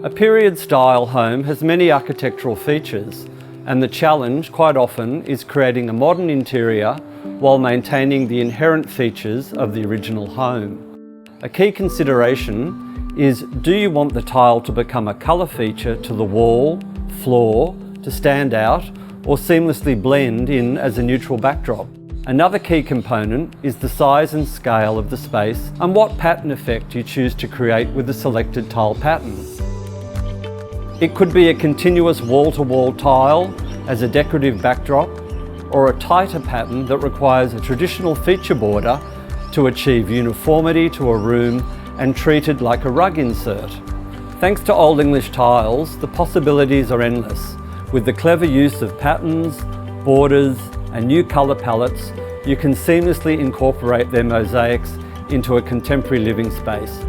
A period-style home has many architectural features, and the challenge quite often is creating a modern interior while maintaining the inherent features of the original home. A key consideration is, do you want the tile to become a colour feature to the wall, floor, to stand out, or seamlessly blend in as a neutral backdrop? Another key component is the size and scale of the space and what pattern effect you choose to create with the selected tile pattern. It could be a continuous wall-to-wall tile as a decorative backdrop, or a tighter pattern that requires a traditional feature border to achieve uniformity to a room and treated like a rug insert. Thanks to Old English tiles, the possibilities are endless. With the clever use of patterns, borders, and new colour palettes, you can seamlessly incorporate their mosaics into a contemporary living space.